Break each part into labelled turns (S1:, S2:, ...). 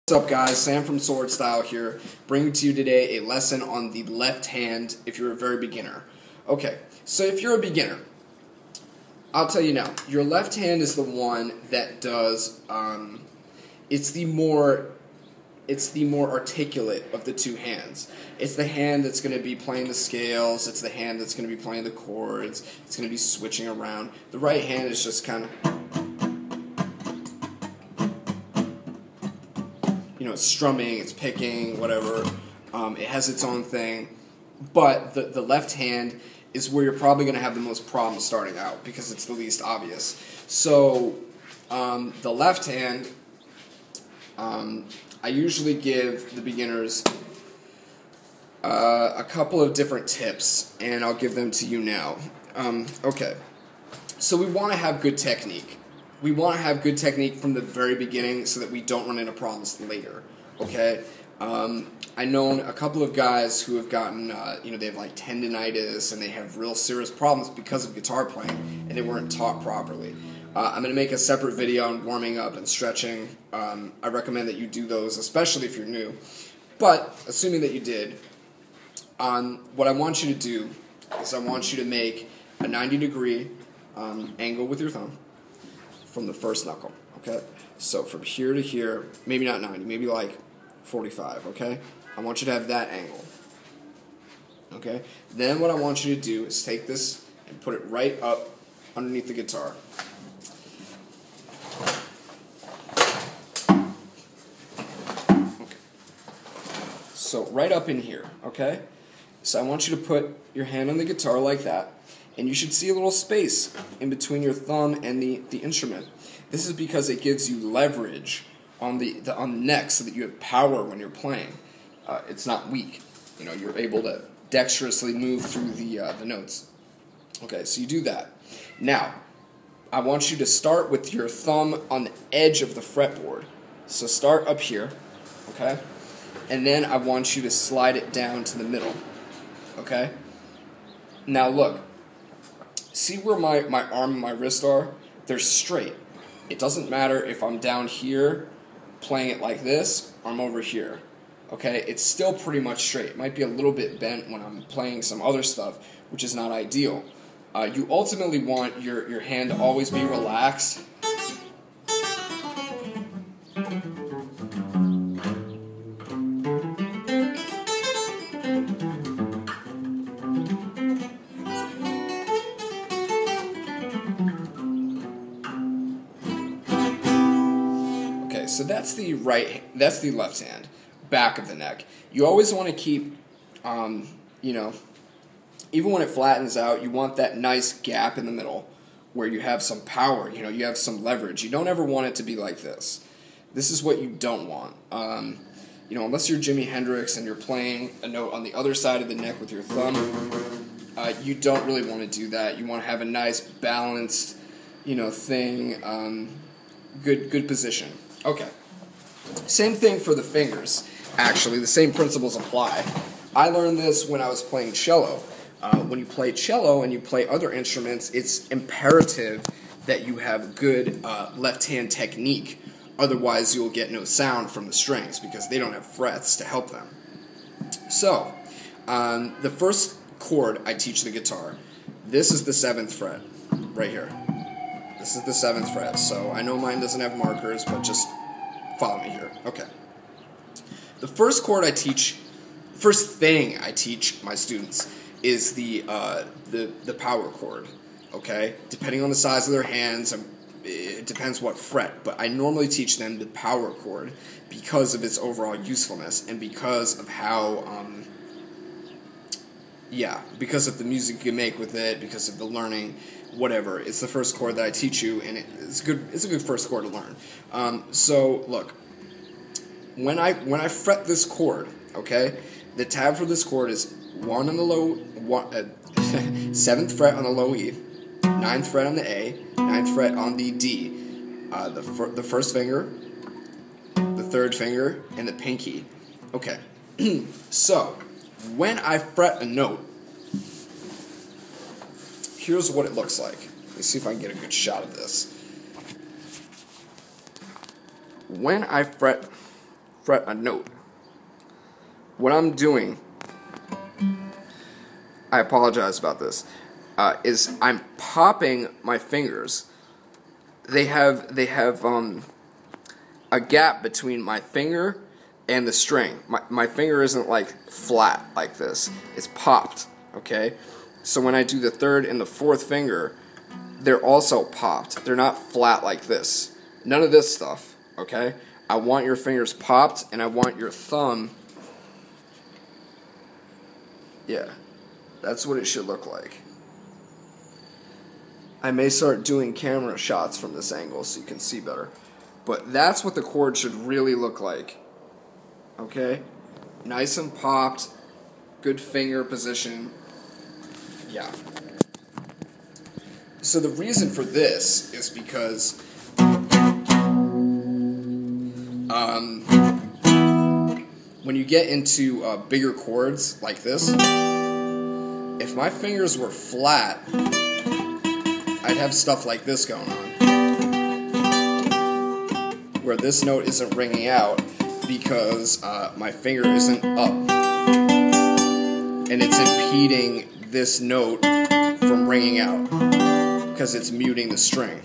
S1: What's up, guys? Sam from Swordstyle here, bringing to you today a lesson on the left hand if you're a very beginner. Okay, so if you're a beginner, I'll tell you now, your left hand is the one that does, it's the more articulate of the two hands. It's the hand that's going to be playing the scales, it's the hand that's going to be playing the chords, it's going to be switching around. The right hand is just kind of, it's strumming, it's picking, whatever. It has its own thing. But the left hand is where you're probably going to have the most problems starting out because it's the least obvious. So the left hand, I usually give the beginners a couple of different tips, and I'll give them to you now. Okay, so we want to have good technique. We want to have good technique from the very beginning so that we don't run into problems later, okay? I know a couple of guys who have gotten, they have like tendinitis and they have real serious problems because of guitar playing and they weren't taught properly. I'm going to make a separate video on warming up and stretching. I recommend that you do those, especially if you're new. But, assuming that you did, what I want you to do is I want you to make a 90-degree angle with your thumb from the first knuckle, okay? So from here to here, maybe not 90, maybe like 45, okay? I want you to have that angle, okay? Then what I want you to do is take this and put it right up underneath the guitar. Okay. So right up in here, okay? So I want you to put your hand on the guitar like that, and you should see a little space in between your thumb and the instrument. This is because it gives you leverage on the neck so that you have power when you're playing. It's not weak. You're able to dexterously move through the notes. Okay, so you do that. Now, I want you to start with your thumb on the edge of the fretboard. So start up here, okay? And then I want you to slide it down to the middle, okay? Now look. See where my arm and my wrist are? They're straight. It doesn't matter if I'm down here playing it like this or I'm over here. Okay? It's still pretty much straight. It might be a little bit bent when I'm playing some other stuff, which is not ideal. You ultimately want your hand to always be relaxed. So that's the left hand, back of the neck. You always want to keep, even when it flattens out, you want that nice gap in the middle where you have some power, you have some leverage. You don't ever want it to be like this. This is what you don't want. Unless you're Jimi Hendrix and you're playing a note on the other side of the neck with your thumb, you don't really want to do that. You want to have a nice balanced, thing, good position. Okay, same thing for the fingers, actually. The same principles apply. I learned this when I was playing cello. When you play cello and you play other instruments, it's imperative that you have good left-hand technique. Otherwise, you'll get no sound from the strings because they don't have frets to help them. So, the first chord I teach the guitar, this is the 7th fret, right here. This is the 7th fret, so I know mine doesn't have markers, but just follow me here. Okay. The first chord I teach, first thing I teach my students is the power chord, okay? Depending on the size of their hands, it depends what fret, but I normally teach them the power chord because of its overall usefulness and because of how, because of the music you can make with it, because of the learning, whatever. It's the first chord that I teach you, and it's good. It's a good first chord to learn. So look, when I fret this chord, okay, the tab for this chord is 1 on the low, 7th fret on the low E, 9th fret on the A, 9th fret on the D, the first finger, the 3rd finger, and the pinky. Okay, so when I fret a note, here's what it looks like. Let's see if I can get a good shot of this. When I fret fret a note. What I'm doing, I apologize about this, is I'm popping my fingers. They have a gap between my finger and the string. My finger isn't like flat like this. It's popped, okay? So when I do the third and the fourth finger, they're also popped. They're not flat like this. None of this stuff, okay? I want your fingers popped, and I want your thumb, yeah, that's what it should look like. I may start doing camera shots from this angle so you can see better. But that's what the chord should really look like. Okay? Nice and popped, good finger position. Yeah. So the reason for this is because when you get into bigger chords like this, if my fingers were flat, I'd have stuff like this going on, where this note isn't ringing out because my finger isn't up, and it's impeding this note from ringing out because it's muting the string.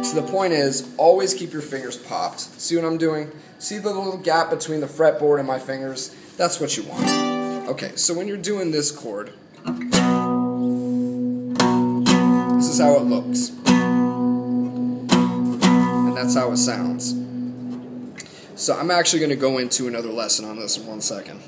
S1: So the point is, always keep your fingers popped. See what I'm doing? See the little gap between the fretboard and my fingers? That's what you want. Okay, so when you're doing this chord, this is how it looks. And that's how it sounds. So I'm actually going to go into another lesson on this in 1 second.